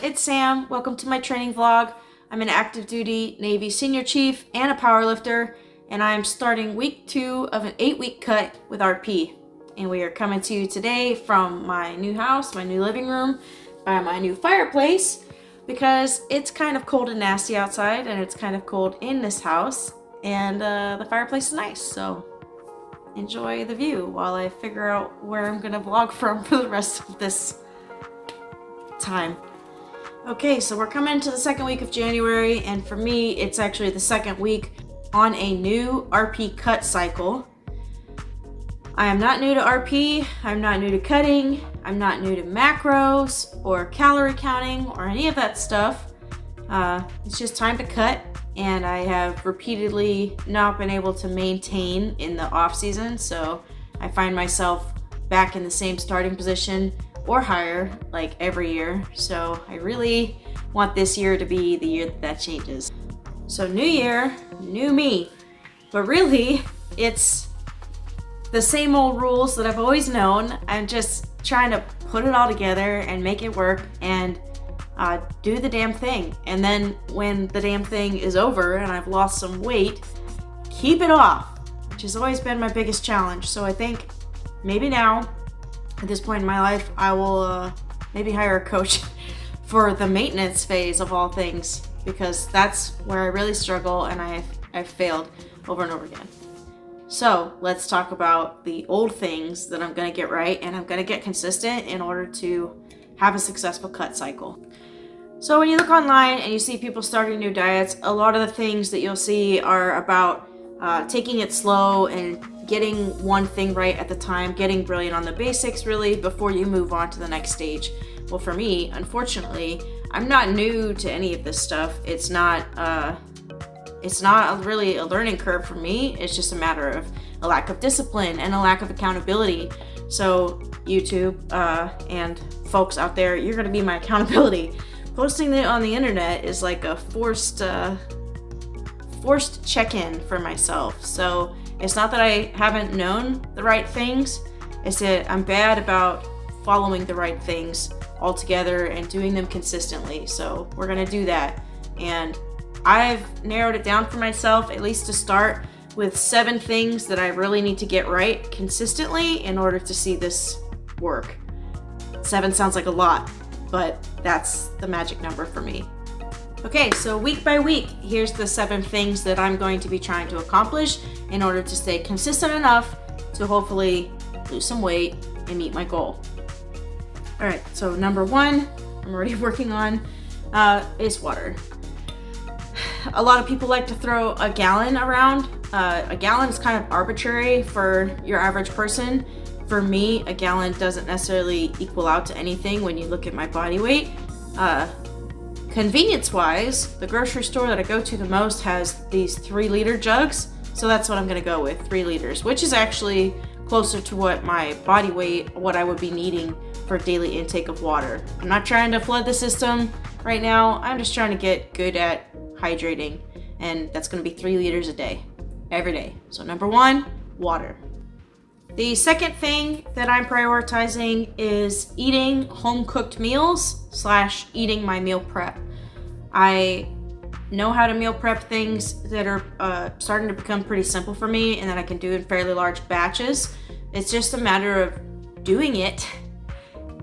it's Sam. Welcome to my training vlog. I'm an active duty Navy senior chief and a powerlifter, and I'm starting week 2 of an 8-week cut with RP. And we are coming to you today from my new house, my new living room, by my new fireplace, because it's kind of cold and nasty outside, and it's kind of cold in this house, and the fireplace is nice, so enjoy the view while I figure out where I'm gonna vlog from for the rest of this time. Okay, so we're coming to the second week of January, and for me, it's actually the second week on a new RP cut cycle. I am not new to RP, I'm not new to cutting, I'm not new to macros or calorie counting or any of that stuff. It's just time to cut, and I have repeatedly not been able to maintain in the off season, so I find myself back in the same starting position or higher like every year. So I really want this year to be the year that changes. So new year, new me. But really, it's the same old rules that I've always known. I'm just trying to put it all together and make it work and do the damn thing. And then when the damn thing is over and I've lost some weight, keep it off, which has always been my biggest challenge. So I think maybe now, at this point in my life, I will maybe hire a coach for the maintenance phase of all things, because that's where I really struggle and I've failed over and over again. So let's talk about the old things that I'm gonna get right and I'm gonna get consistent in order to have a successful cut cycle. So when you look online and you see people starting new diets, a lot of the things that you'll see are about taking it slow and getting one thing right at the time, getting brilliant on the basics really before you move on to the next stage. Well, for me, unfortunately, I'm not new to any of this stuff. It's not really a learning curve for me. It's just a matter of a lack of discipline and a lack of accountability. So YouTube and folks out there, you're gonna be my accountability. Posting it on the internet is like a forced check-in for myself. So it's not that I haven't known the right things, it's that I'm bad about following the right things altogether and doing them consistently. So we're gonna do that. And I've narrowed it down for myself, at least to start, with 7 things that I really need to get right consistently in order to see this work. 7 sounds like a lot, but that's the magic number for me. Okay, so week by week, here's the 7 things that I'm going to be trying to accomplish in order to stay consistent enough to hopefully lose some weight and meet my goal. All right, so number 1, I'm already working on, is water. A lot of people like to throw a gallon around. A gallon is kind of arbitrary for your average person. For me, a gallon doesn't necessarily equal out to anything when you look at my body weight. Convenience-wise, the grocery store that I go to the most has these 3-liter jugs, so that's what I'm gonna go with, 3 liters, which is actually closer to what my body weight, what I would be needing for daily intake of water. I'm not trying to flood the system right now, I'm just trying to get good at hydrating, and that's gonna be 3 liters a day, every day. So number 1, water. The second thing that I'm prioritizing is eating home-cooked meals / eating my meal prep. I know how to meal prep things that are starting to become pretty simple for me and that I can do in fairly large batches. It's just a matter of doing it,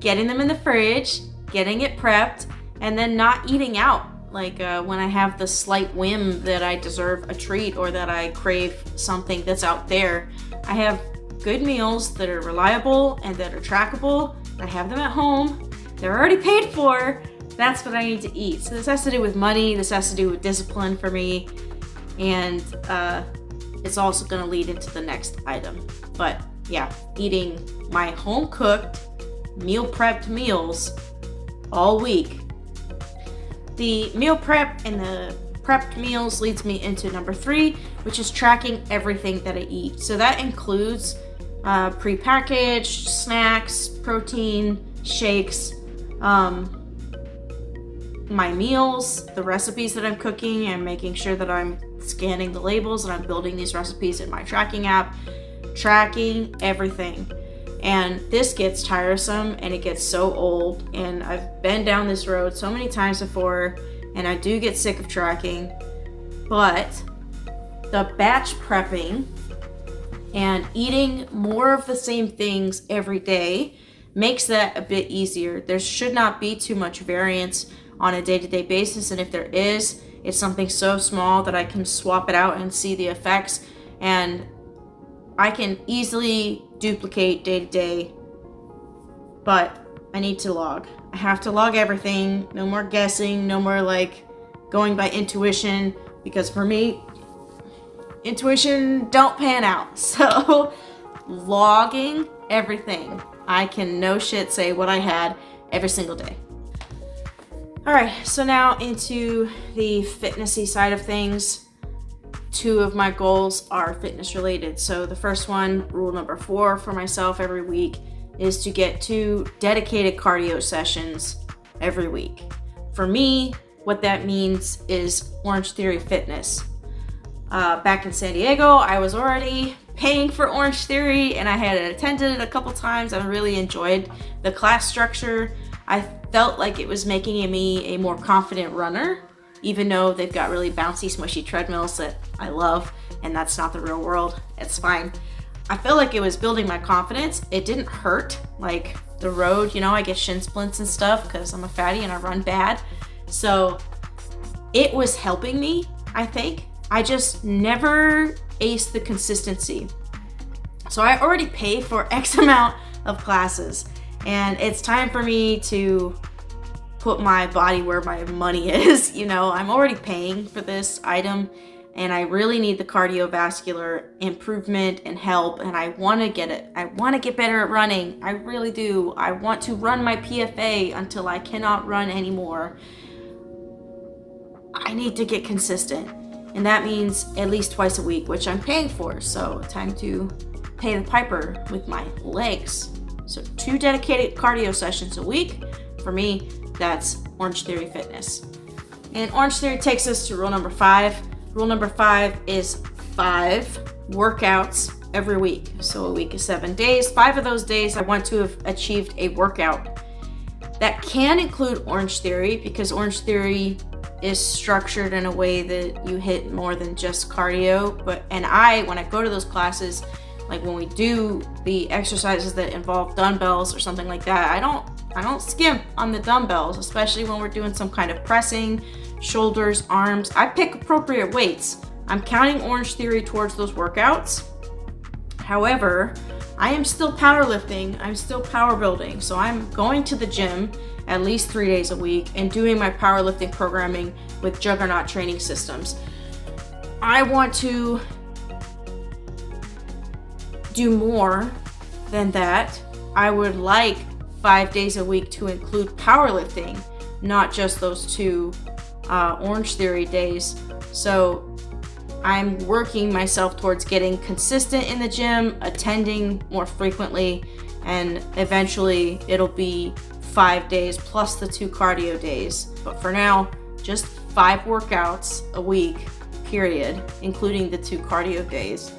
getting them in the fridge, getting it prepped, and then not eating out. Like when I have the slight whim that I deserve a treat or that I crave something that's out there, I have good meals that are reliable and that are trackable. I have them at home. They're already paid for. That's what I need to eat. So this has to do with money. This has to do with discipline for me. And it's also going to lead into the next item. But yeah, eating my home-cooked, meal-prepped meals all week. The meal prep and the prepped meals leads me into number 3, which is tracking everything that I eat. So that includes prepackaged snacks, protein, shakes, my meals, the recipes that I'm cooking, and making sure that I'm scanning the labels and I'm building these recipes in my tracking app, tracking everything. And this gets tiresome and it gets so old. And I've been down this road so many times before, and I do get sick of tracking. But the batch prepping and eating more of the same things every day makes that a bit easier. There should not be too much variance on a day-to-day basis, and if there is, it's something so small that I can swap it out and see the effects, and I can easily duplicate day-to-day, but I need to log. I have to log everything. No more guessing, no more like going by intuition, because for me, intuition don't pan out. So logging everything. I can no shit say what I had every single day. All right, so now into the fitnessy side of things. 2 of my goals are fitness related. So the first one, rule number 4 for myself every week, is to get 2 dedicated cardio sessions every week. For me, what that means is Orange Theory Fitness. Back in San Diego, I was already paying for Orange Theory and I had attended it a couple times. I really enjoyed the class structure. I felt like it was making me a more confident runner, even though they've got really bouncy, smushy treadmills that I love, and that's not the real world. It's fine. I felt like it was building my confidence. It didn't hurt like the road. You know, I get shin splints and stuff because I'm a fatty and I run bad. So it was helping me, I think. I just never aced the consistency. So I already pay for X amount of classes, and it's time for me to put my body where my money is. You know, I'm already paying for this item, and I really need the cardiovascular improvement and help, and I want to get it. I want to get better at running. I really do. I want to run my PFA until I cannot run anymore. I need to get consistent. And that means at least twice a week, which I'm paying for. So time to pay the piper with my legs. So 2 dedicated cardio sessions a week. For me, that's Orange Theory Fitness. And Orange Theory takes us to rule number 5. Rule number 5 is 5 workouts every week. So a week is 7 days. 5 of those days I want to have achieved a workout. That can include Orange Theory, because Orange Theory is structured in a way that you hit more than just cardio. When I go to those classes, like when we do the exercises that involve dumbbells or something like that, I don't skimp on the dumbbells, especially when we're doing some kind of pressing, shoulders, arms. I pick appropriate weights. I'm counting Orange Theory towards those workouts. However, I am still powerlifting, I'm still power building. So I'm going to the gym at least 3 days a week and doing my powerlifting programming with Juggernaut training systems. I want to do more than that. I would like 5 days a week to include powerlifting, not just those 2 Orange Theory days. So I'm working myself towards getting consistent in the gym, attending more frequently, and eventually it'll be 5 days plus the 2 cardio days. But for now, just 5 workouts a week, period, including the 2 cardio days.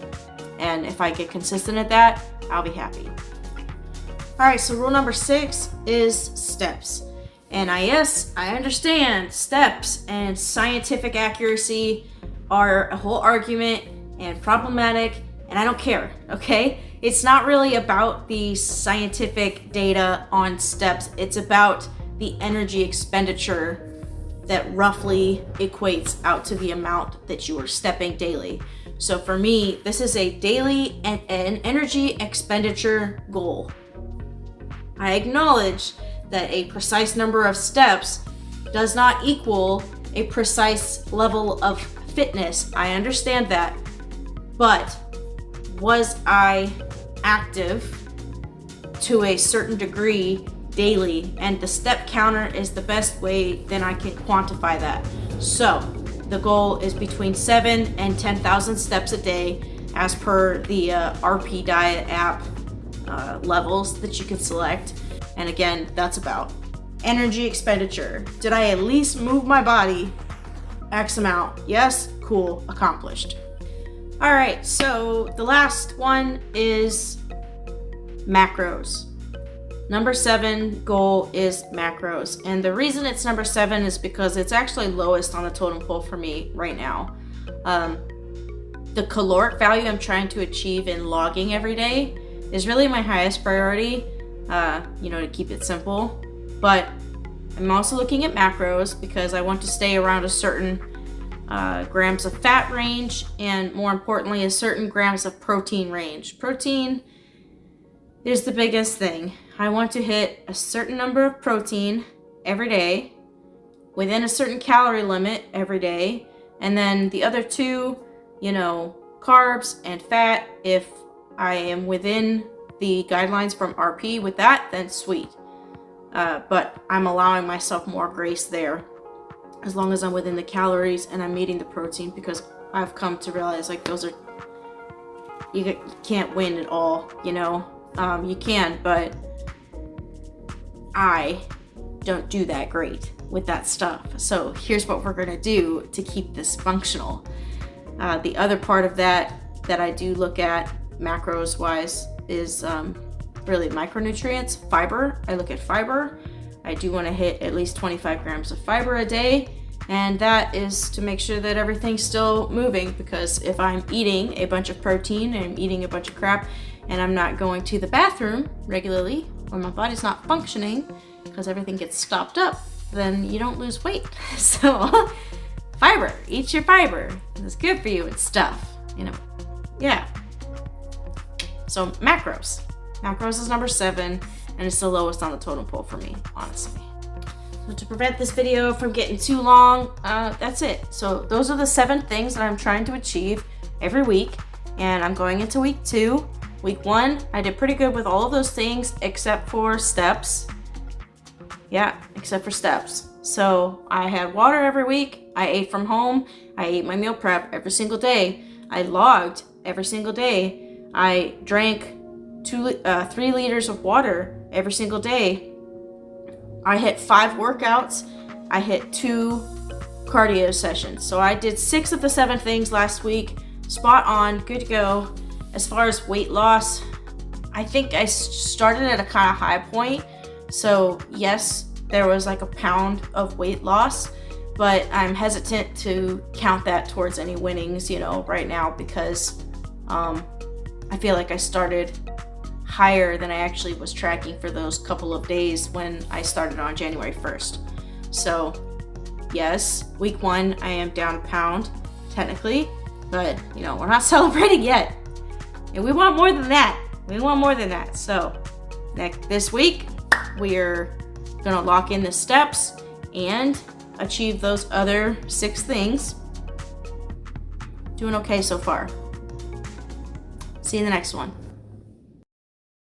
And if I get consistent at that, I'll be happy. All right, so rule number 6 is steps. And yes, I understand steps and scientific accuracy are a whole argument and problematic, and I don't care, okay? It's not really about the scientific data on steps. It's about the energy expenditure that roughly equates out to the amount that you are stepping daily. So for me, this is a daily and energy expenditure goal. I acknowledge that a precise number of steps does not equal a precise level of fitness. I understand that. But was I active to a certain degree daily? And the step counter is the best way then I can quantify that. So the goal is between 7 and 10,000 steps a day as per the rpdiet app levels that you can select. And again, that's about energy expenditure. Did I at least move my body X amount? Yes, cool, accomplished. All right, so the last one is macros. Number 7 goal is macros. And the reason it's number 7 is because it's actually lowest on the totem pole for me right now. The caloric value I'm trying to achieve in logging every day is really my highest priority, to keep it simple. But I'm also looking at macros because I want to stay around a certain grams of fat range, and more importantly, a certain grams of protein range. Protein is the biggest thing. I want to hit a certain number of protein every day within a certain calorie limit every day, and then the other two, carbs and fat, if I am within the guidelines from RP with that, then sweet. But I'm allowing myself more grace there as long as I'm within the calories and I'm meeting the protein, because I've come to realize those are, you can't win at all, you can, but I don't do that great with that stuff. So here's what we're gonna do to keep this functional. The other part of that I do look at macros wise is really micronutrients, fiber. I look at fiber. I do want to hit at least 25 grams of fiber a day, and that is to make sure that everything's still moving, because if I'm eating a bunch of protein and I'm eating a bunch of crap and I'm not going to the bathroom regularly, or my body's not functioning because everything gets stopped up, then you don't lose weight. So fiber, eat your fiber. It's good for you and stuff, yeah. So macros is number 7, and it's the lowest on the totem pole for me, honestly. So to prevent this video from getting too long, that's it. So those are the 7 things that I'm trying to achieve every week, and I'm going into week 2. Week 1, I did pretty good with all of those things except for steps. Yeah, except for steps. So I had water every week. I ate from home. I ate my meal prep every single day. I logged every single day. I drank 3 liters of water every single day. I hit 5 workouts. I hit 2 cardio sessions. So I did 6 of the 7 things last week. Spot on, good to go. As far as weight loss, I think I started at a kind of high point. So yes, there was a pound of weight loss, but I'm hesitant to count that towards any winnings, right now, because I feel like I started higher than I actually was tracking for those couple of days when I started on January 1st. So yes, week 1, I am down a pound technically, but we're not celebrating yet. And we want more than that. So this week, we're gonna lock in the steps and achieve those other 6 things. Doing okay so far. See you in the next one.